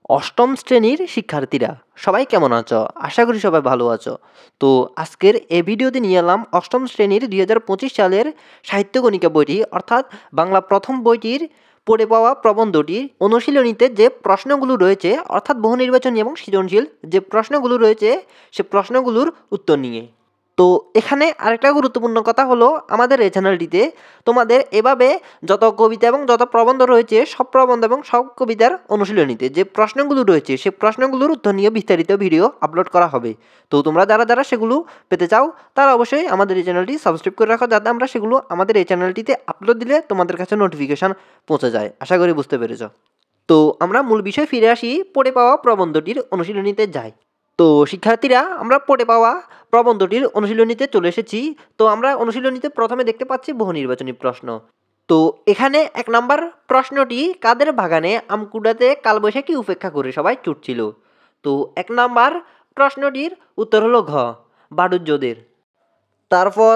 অষ্টম শ্রেণীর শিক্ষার্থীরা সবাই কেমন আছো? আশা করি সবাই ভালো আছো। তো আজকের এই ভিডিওতে নিয়ে এলাম অষ্টম শ্রেণীর ২০২৫ সালের সাহিত্য গণিকা বইটি অর্থাৎ বাংলা প্রথম বইটির পড়ে পাওয়া প্রবন্ধটির অনুশীলনীতে যে প্রশ্নগুলো রয়েছে অর্থাৎ বহু নির্বাচনী এবং সৃজনশীল যে প্রশ্নগুলো রয়েছে সে প্রশ্নগুলোর উত্তর নিয়ে। তো এখানে আরেকটা গুরুত্বপূর্ণ কথা হলো আমাদের এই চ্যানেলটিতে তোমাদের এভাবে যত কবিতা এবং যত প্রবন্ধ রয়েছে সব প্রবন্ধ এবং সব কবিতার অনুশীলনীতে যে প্রশ্নগুলো রয়েছে সে প্রশ্নগুলোর উত্তর নিয়ে বিস্তারিত ভিডিও আপলোড করা হবে। তো তোমরা যারা সেগুলো পেতে চাও তারা অবশ্যই আমাদের এই চ্যানেলটি সাবস্ক্রাইব করে রাখো, যাতে আমরা সেগুলো আমাদের এই চ্যানেলটিতে আপলোড দিলে তোমাদের কাছে নোটিফিকেশান পৌঁছে যায়। আশা করি বুঝতে পেরেছ। তো আমরা মূল বিষয়ে ফিরে আসি, পড়ে পাওয়া প্রবন্ধটির অনুশীলনীতে যাই। তো শিক্ষার্থীরা আমরা পড়ে পাওয়া প্রবন্ধটির অনুশীলনীতে চলে এসেছি। তো আমরা অনুশীলনীতে প্রথমে দেখতে পাচ্ছি বহু নির্বাচনী প্রশ্ন। তো এখানে ১ নাম্বার প্রশ্নটি কাদের বাগানে আমকুড়াতে কালবৈশাখী উপেক্ষা করে সবাই ছুটছিল। তো ১ নাম্বার প্রশ্নটির উত্তর হলো ঘ, বাডুজ্যদের। তারপর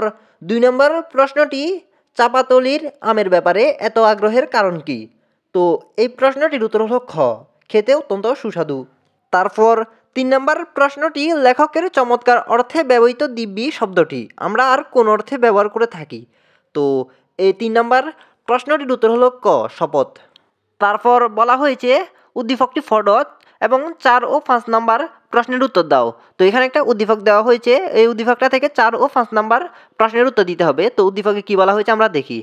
২ নম্বর প্রশ্নটি চাঁপাতলির আমের ব্যাপারে এত আগ্রহের কারণ কি? তো এই প্রশ্নটির উত্তর হলো খ, খেতে অত্যন্ত সুস্বাদু। তারপর ৩ নম্বর প্রশ্নটি লেখকের চমৎকার অর্থে ব্যবহৃত দিব্যি শব্দটি আমরা আর কোন অর্থে ব্যবহার করে থাকি? তো এই ৩ নম্বর প্রশ্নটির উত্তর হলো ক, শপথ। তারপর বলা হয়েছে উদ্দীপকটি ফরডত এবং ৪ ও ৫ নাম্বার প্রশ্নের উত্তর দাও। তো এখানে একটা উদ্দীপক দেওয়া হয়েছে, এই উদ্দীপকটা থেকে ৪ ও ৫ নাম্বার প্রশ্নের উত্তর দিতে হবে। তো উদ্দীপকে কী বলা হয়েছে আমরা দেখি।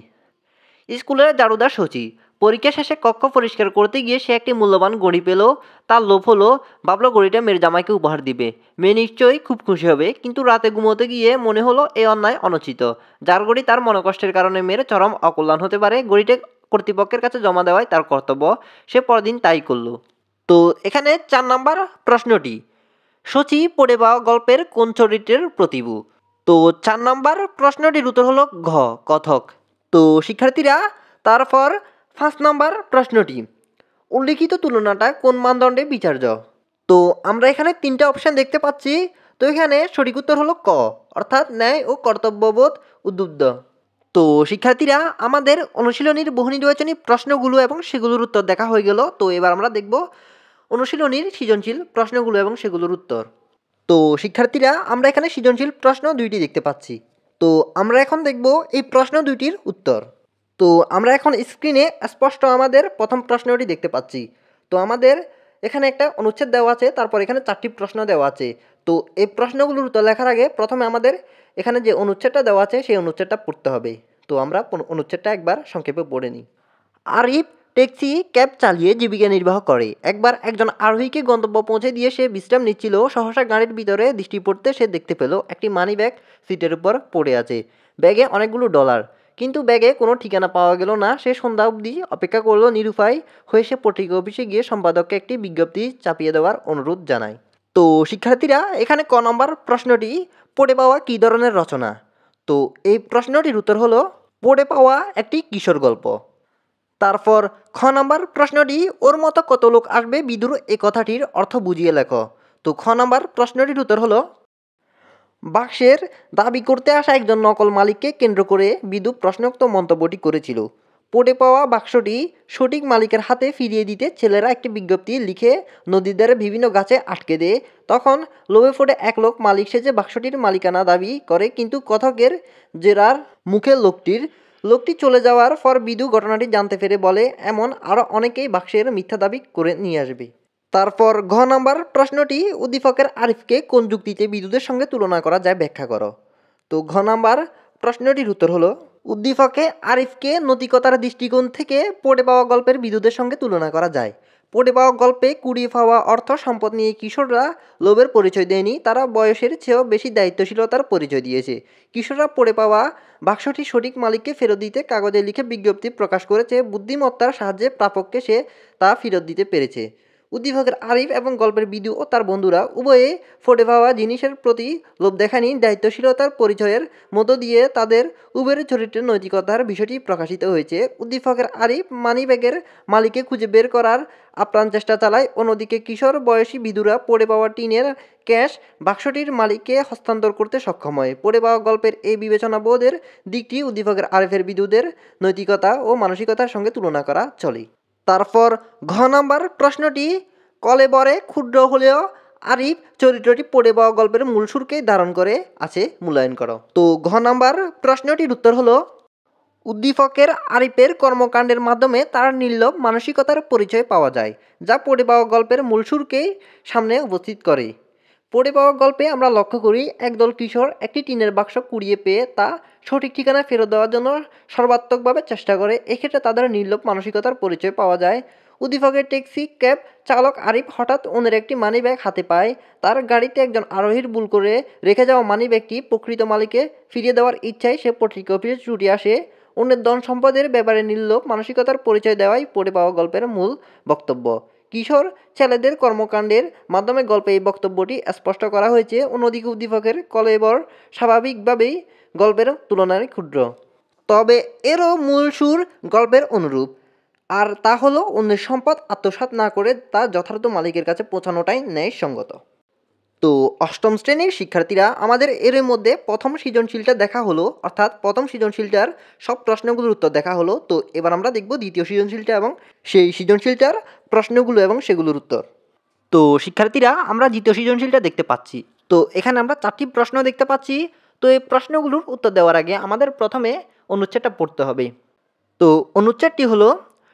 স্কুলের জারুদার সচি পরীক্ষা শেষে কক্ষ পরিষ্কার করতে গিয়ে সে একটি মূল্যবান ঘড়ি পেল। তার লোভ হলো, ভাবলো ঘড়িটা মেয়ের জামাইকে উপহার দিবে। মেয়ে নিশ্চয়ই খুব খুশি হবে, কিন্তু রাতে ঘুমোতে গিয়ে মনে হলো এই অন্যায় অনুচিত। যার ঘড়ি তার মনোকষ্টের কারণে মেয়ের চরম অকল্যাণ হতে পারে, ঘড়িটা কর্তৃপক্ষের কাছে জমা দেওয়াই তার কর্তব্য। সে পরদিন তাই করল। তো এখানে ৪ নাম্বার প্রশ্নটি সচি পড়ে পাওয়া গল্পের কোন চরিত্রের প্রতিভু? তো ৪ নাম্বার প্রশ্নটির উত্তর হলো ঘ, কথক। তো শিক্ষার্থীরা তারপর ৫ নাম্বার প্রশ্নটি উল্লিখিত তুলনাটা কোন মানদণ্ডে বিচার্য? তো আমরা এখানে ৩টা অপশান দেখতে পাচ্ছি। তো এখানে সঠিক উত্তর হলো ক, অর্থাৎ ন্যায় ও কর্তব্যবোধ উদ্বুদ্ধ। তো শিক্ষার্থীরা আমাদের অনুশীলনীর বহু নির্বাচনী প্রশ্নগুলো এবং সেগুলোর উত্তর দেখা হয়ে গেল। তো এবার আমরা দেখব অনুশীলনীর সৃজনশীল প্রশ্নগুলো এবং সেগুলোর উত্তর। তো শিক্ষার্থীরা আমরা এখানে সৃজনশীল প্রশ্ন ২টি দেখতে পাচ্ছি। তো আমরা এখন দেখব এই প্রশ্ন ২টির উত্তর। তো আমরা এখন স্ক্রিনে স্পষ্ট আমাদের প্রথম প্রশ্নটি দেখতে পাচ্ছি। তো আমাদের এখানে একটা অনুচ্ছেদ দেওয়া আছে, তারপর এখানে ৪টি প্রশ্ন দেওয়া আছে। তো এই প্রশ্নগুলোর উত্তর লেখার আগে প্রথমে আমাদের এখানে যে অনুচ্ছেদটা দেওয়া আছে সেই অনুচ্ছেদটা পড়তে হবে। তো আমরা অনুচ্ছেদটা একবার সংক্ষেপে পড়ে নিই। আরিফ ট্যাক্সি ক্যাব চালিয়ে জীবিকা নির্বাহ করে। একবার একজন আরোহীকে গন্তব্য পৌঁছে দিয়ে সে বিশ্রাম নিচ্ছিল। সহসা গাড়ির ভিতরে দৃষ্টি পড়তে সে দেখতে পেল একটি মানি ব্যাগ সিটের উপর পড়ে আছে। ব্যাগে অনেকগুলো ডলার, কিন্তু ব্যাগে কোনো ঠিকানা পাওয়া গেল না। সে সন্ধ্যা অবধি অপেক্ষা করলো। নিরুপায় হয়ে সে পত্রিকা অফিসে গিয়ে সম্পাদককে একটি বিজ্ঞপ্তি চাপিয়ে দেওয়ার অনুরোধ জানায়। তো শিক্ষার্থীরা এখানে ক নম্বর প্রশ্নটি পড়ে পাওয়া কী ধরনের রচনা? তো এই প্রশ্নটির উত্তর হলো পড়ে পাওয়া একটি কিশোর গল্প। তারপর খ নম্বর প্রশ্নটি ওর মতো কত লোক আসবে বিদুর এ কথাটির অর্থ বুঝিয়ে লেখো। তো খ নম্বর প্রশ্নটির উত্তর হলো বাক্সের দাবি করতে আসা একজন নকল মালিককে কেন্দ্র করে বিদু প্রশ্নোক্ত মন্তব্যটি করেছিল। পড়ে পাওয়া বাক্সটি সঠিক মালিকের হাতে ফিরিয়ে দিতে ছেলেরা একটি বিজ্ঞপ্তি লিখে নদীর ধারে বিভিন্ন গাছে আটকে দেয়। তখন লোভে পড়ে এক লোক মালিক সেজে বাক্সটির মালিকানা দাবি করে, কিন্তু কথকের জেরার মুখে লোকটি চলে যাওয়ার পর বিদু ঘটনাটি জানতে পেরে বলে এমন আরও অনেকেই বাক্সের মিথ্যা দাবি করে নিয়ে আসবে। তারপর ঘ নম্বর প্রশ্নটি উদ্দীপকের আরিফকে কোন যুক্তিতে বিদুদের সঙ্গে তুলনা করা যায় ব্যাখ্যা করো। তো ঘ নম্বর প্রশ্নটির উত্তর হলো উদ্দীপকে আরিফকে নৈতিকতার দৃষ্টিকোণ থেকে পড়ে পাওয়া গল্পের বিদুদের সঙ্গে তুলনা করা যায়। পড়ে পাওয়া গল্পে কুড়িয়ে পাওয়া অর্থ সম্পদ নিয়ে কিশোররা লোভের পরিচয় দেয়নি, তারা বয়সের চেয়েও বেশি দায়িত্বশীলতার পরিচয় দিয়েছে। কিশোররা পড়ে পাওয়া বাক্সটি সঠিক মালিককে ফেরত দিতে কাগজে লিখে বিজ্ঞপ্তি প্রকাশ করেছে। বুদ্ধিমত্তার সাহায্যে প্রাপককে সে তা ফেরত দিতে পেরেছে। উদ্দীপকের আরিফ এবং গল্পের বিদু ও তার বন্ধুরা উভয়ে ফটে পাওয়া জিনিসের প্রতি লোভ দেখানি, দায়িত্বশীলতার পরিচয়ের মধ্য দিয়ে তাদের উভয়ের চরিত্রের নৈতিকতার বিষয়টি প্রকাশিত হয়েছে। উদ্দীপকের আরিফ মানিব্যাগের মালিককে খুঁজে বের করার আপ্রাণ চেষ্টা চালায়, অন্যদিকে কিশোর বয়সী বিদুরা পড়ে পাওয়া টিনের ক্যাশ বাক্সটির মালিককে হস্তান্তর করতে সক্ষম হয়। পড়ে পাওয়া গল্পের এই বিবেচনাবোধের দিকটি উদ্দীপকের আরিফের বিদুদের নৈতিকতা ও মানসিকতার সঙ্গে তুলনা করা চলে। তারপর ঘ নম্বর প্রশ্নটি কলেবরে ক্ষুদ্র হলেও আরিফ চরিত্রটি পড়ে পাওয়া গল্পের মূল সুরকেই ধারণ করে আছে, মূল্যায়ন করো। তো ঘ নাম্বার প্রশ্নটির উত্তর হলো উদ্দীপকের আরিফের কর্মকাণ্ডের মাধ্যমে তার নির্লোভ মানসিকতার পরিচয় পাওয়া যায়, যা পড়ে পাওয়া গল্পের মূল সুরকেই সামনে উপস্থিত করে। পড়ে পাওয়া গল্পে আমরা লক্ষ্য করি একদল কিশোর একটি টিনের বাক্স কুড়িয়ে পেয়ে তা সঠিক ঠিকানায় ফেরত দেওয়ার জন্য সর্বাত্মকভাবে চেষ্টা করে। এক্ষেত্রে তাদের নির্লোভ মানসিকতার পরিচয় পাওয়া যায়। উদ্দীপকের ট্যাক্সি ক্যাব চালক আরিফ হঠাৎ অন্যের একটি মানিব্যাগ হাতে পায়। তার গাড়িতে একজন আরোহীর ভুল করে রেখে যাওয়া মানিব্যাগটি প্রকৃত মালিককে ফিরিয়ে দেওয়ার ইচ্ছায় সে পত্রিকা অফিসে ছুটে আসে। অন্যের ধন সম্পদের ব্যাপারে নির্লোভ মানসিকতার পরিচয় দেওয়াই পড়ে পাওয়া গল্পের মূল বক্তব্য। কিশোর ছেলেদের কর্মকাণ্ডের মাধ্যমে গল্পে এই বক্তব্যটি স্পষ্ট করা হয়েছে। অন্যদিকে উদ্দীপকের কলেবর স্বাভাবিকভাবেই গল্পের তুলনায় ক্ষুদ্র, তবে এরও মূল সুর গল্পের অনুরূপ, আর তা হলো অন্যের সম্পদ আত্মসাৎ না করে তা যথার্থ মালিকের কাছে পৌঁছানোটাই ন্যায়সঙ্গত। তো অষ্টম শ্রেণীর শিক্ষার্থীরা, আমাদের এর মধ্যে প্রথম সৃজনশীলটা দেখা হলো, অর্থাৎ প্রথম সৃজনশীলটার সব প্রশ্নগুলোর উত্তর দেখা হলো। তো এবার আমরা দেখব দ্বিতীয় সৃজনশীলটা এবং সেই সৃজনশীলটার প্রশ্নগুলো এবং সেগুলোর উত্তর। তো শিক্ষার্থীরা, আমরা দ্বিতীয় সৃজনশীলটা দেখতে পাচ্ছি। তো এখানে আমরা 4টি প্রশ্ন দেখতে পাচ্ছি। তো এই প্রশ্নগুলোর উত্তর দেওয়ার আগে আমাদের প্রথমে অনুচ্ছেদটা পড়তে হবে। তো অনুচ্ছেদটি হলো,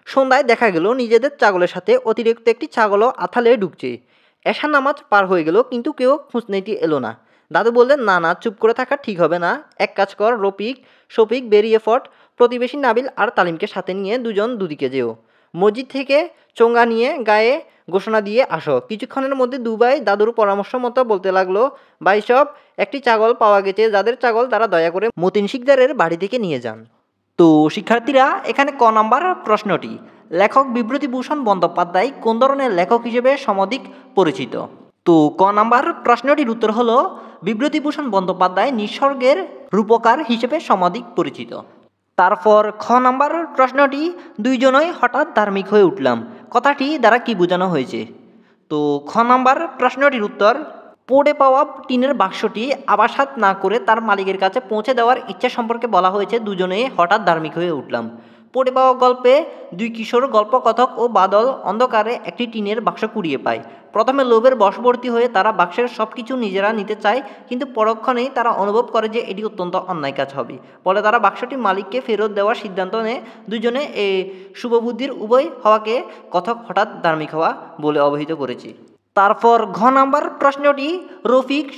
সন্ধ্যায় দেখা গেল নিজেদের ছাগলের সাথে অতিরিক্ত একটি ছাগলও আথালে ঢুকছে। এশার নামাজ পার হয়ে গেল, কিন্তু কেউ খুঁজনেটি এলো না। দাদু বললেন, না না, চুপ করে থাকা ঠিক হবে না। এক কাজ কর, শফিক বেরিয়ে ফট, প্রতিবেশী নাবিল আর তালিমকে সাথে নিয়ে দুজন দুদিকে যেও। মসজিদ থেকে চোঙ্গা নিয়ে গায়ে ঘোষণা দিয়ে আসো। কিছুক্ষণের মধ্যে দুবাই দাদুর পরামর্শ মতো বলতে লাগলো, ভাই সব, একটি ছাগল পাওয়া গেছে। যাদের ছাগল তারা দয়া করে মতিন শিকদারের বাড়ি থেকে নিয়ে যান। তো শিক্ষার্থীরা, এখানে ক নাম্বার প্রশ্নটি, লেখক বিভূতিভূষণ বন্দ্যোপাধ্যায় কোন ধরনের লেখক হিসেবে সমধিক পরিচিত? তো ক নাম্বার প্রশ্নটির উত্তর হলো বিভূতিভূষণ বন্দ্যোপাধ্যায় নিসর্গের রূপকার হিসেবে সমধিক পরিচিত। তারপর খ নাম্বার প্রশ্নটি, দুইজনই হঠাৎ ধার্মিক হয়ে উঠলাম, কথাটি দ্বারা কি বোঝানো হয়েছে? তো খ নাম্বার প্রশ্নটির উত্তর, পড়ে পাওয়া টিনের বাক্সটি আবাসাত না করে তার মালিকের কাছে পৌঁছে দেওয়ার ইচ্ছা সম্পর্কে বলা হয়েছে দুজনেই হঠাৎ ধার্মিক হয়ে উঠলাম। পড়ে পাওয়া গল্পে দুই কিশোর গল্পকথক ও বাদল অন্ধকারে একটি টিনের বাক্স কুড়িয়ে পায়। প্রথমে লোভের বশবর্তী হয়ে তারা বাক্সের সব কিছু নিজেরা নিতে চায়, কিন্তু পরক্ষণেই তারা অনুভব করে যে এটি অত্যন্ত অন্যায় কাজ হবে। ফলে তারা বাক্সটি মালিককে ফেরত দেওয়ার সিদ্ধান্ত নেয়। দুজনে এই শুভবুদ্ধির উভয় হওয়াকে কথক হঠাৎ ধার্মিক হওয়া বলে অবহিত করেছে। তারপর ঘ নাম্বার প্রশ্নটি,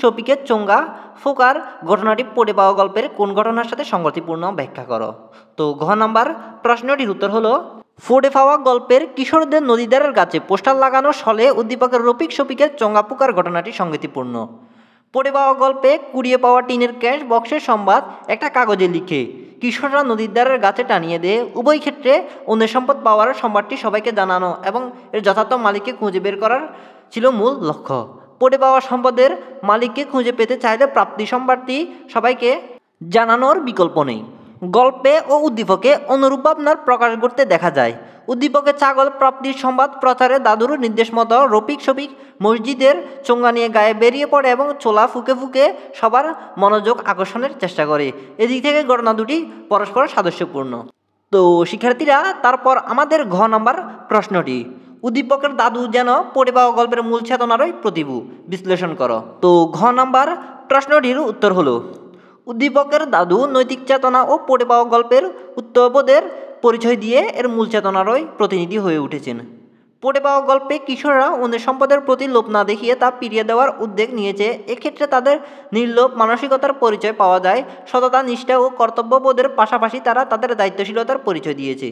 শফিকের চোঙ্গা ফোকার ঘটনাটি পড়ে পাওয়া গল্পের কোন ঘটনার সাথে সংগতিপূর্ণ ব্যাখ্যা করো? তো ঘ নাম্বার প্রশ্নটির উত্তর হলো, পড়ে পাওয়া গল্পের কিশোরদের নদীদ্বারের গাছে পোস্টার লাগানোর ফলে উদ্দীপকের শফিকের চোঙ্গা পোকার ঘটনাটি সংগতিপূর্ণ। পড়ে পাওয়া গল্পে কুড়িয়ে পাওয়া টিনের ক্যাশ বক্সের সংবাদ একটা কাগজে লিখে কিশোররা নদীর ধারের গাছে টানিয়ে দেয়। উভয় ক্ষেত্রে অন্যের সম্পদ পাওয়ার সংবাদটি সবাইকে জানানো এবং এর যথার্থ মালিককে খুঁজে বের করার ছিল মূল লক্ষ্য। পড়ে পাওয়া সম্পদের মালিককে খুঁজে পেতে চাইলে প্রাপ্তি সংবাদটি সবাইকে জানানোর বিকল্প নেই। গল্পে ও উদ্দীপকে অনুরূপ ভাবনার প্রকাশ ঘটতে দেখা যায়। উদ্দীপকে ছাগল প্রাপ্তির সংবাদ প্রচারে দাদুর নির্দেশ মতো শফিক মসজিদের চোঙ্গা নিয়ে গায়ে বেরিয়ে পড়ে এবং চোলা ফুকে ফুকে সবার মনোযোগ আকর্ষণের চেষ্টা করে। এদিক থেকে ঘটনা দুটি পরস্পর সাদৃশ্যপূর্ণ। তো শিক্ষার্থীরা, তারপর আমাদের ঘ নাম্বার প্রশ্নটি, উদ্দীপকের দাদু যেন পড়ে পাওয়া গল্পের মূল চেতনারই প্রতিভু, বিশ্লেষণ করো। তো ঘ নাম্বার প্রশ্নটির উত্তর হলো, উদ্দীপকের দাদু নৈতিক চেতনা ও পড়ে পাওয়া গল্পের উত্তরবোধের পরিচয় দিয়ে এর মূল চেতনারই প্রতিনিধি হয়ে উঠেছেন। পড়ে পাওয়া গল্পে কিশোররা অন্যের সম্পদের প্রতি লোভ না দেখিয়ে তা ফিরিয়ে দেওয়ার উদ্যোগ নিয়েছে। এক্ষেত্রে তাদের নির্লোভ মানসিকতার পরিচয় পাওয়া যায়। সততা, নিষ্ঠা ও কর্তব্যবোধের পাশাপাশি তারা তাদের দায়িত্বশীলতার পরিচয় দিয়েছে।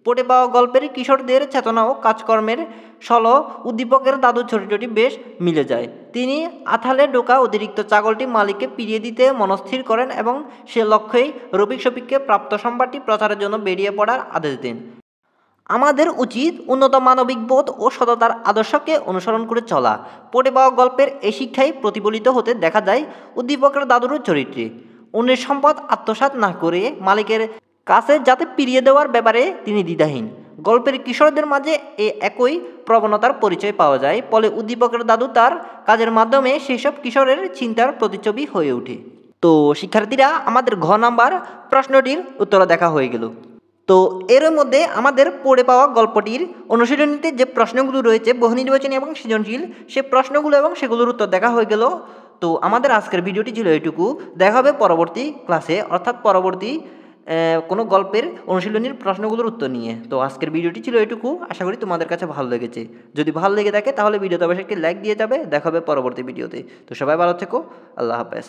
পড়ে পাওয়া গল্পের কিশোরদের চেতনা ও কাজকর্মের সল উদ্দীপকের দাদুর চরিত্রটি বেশ মিলে যায়। তিনি আথালে ঢোকা অতিরিক্ত ছাগলটি মালিককে ফিরিয়ে দিতে মনস্থির করেন এবং সে লক্ষ্যেই শফিককে প্রাপ্ত সম্পদটি প্রচারের জন্য বেরিয়ে পড়ার আদেশ দেন। আমাদের উচিত উন্নত মানবিক বোধ ও সততার আদর্শকে অনুসরণ করে চলা। পড়ে পাওয়া গল্পের এই শিক্ষাই প্রতিফলিত হতে দেখা যায় উদ্দীপকের দাদুর চরিত্রে। অন্যের সম্পদ আত্মসাৎ না করে মালিকের কাছে যাতে ফিরিয়ে দেওয়ার ব্যাপারে তিনি দ্বিধাহীন। গল্পের কিশোরদের মাঝে এই একই প্রবণতার পরিচয় পাওয়া যায়। ফলে উদ্দীপকের দাদু তার কাজের মাধ্যমে সেসব কিশোরের চিন্তার প্রতিচ্ছবি হয়ে ওঠে। তো শিক্ষার্থীরা, আমাদের ঘ নাম্বার প্রশ্নটির উত্তর দেখা হয়ে গেল। তো এর মধ্যে আমাদের পড়ে পাওয়া গল্পটির অনুশীলনীতে যে প্রশ্নগুলো রয়েছে বহু নির্বাচনী এবং সৃজনশীল সে প্রশ্নগুলো এবং সেগুলোর উত্তর দেখা হয়ে গেল। তো আমাদের আজকের ভিডিওটি ছিল এটুকু। দেখা হবে পরবর্তী ক্লাসে, অর্থাৎ পরবর্তী কোনো গল্পের অনুশীলনীর প্রশ্নগুলোর উত্তর নিয়ে। তো আজকের ভিডিওটি ছিল এটুকু। আশা করি তোমাদের কাছে ভালো লেগেছে। যদি ভালো লেগে থাকে তাহলে ভিডিওতে অবশ্যই একটি লাইক দিয়ে যাবে। দেখা হবে পরবর্তী ভিডিওতে। তো সবাই ভালো থেকো। আল্লাহ হাফেজ।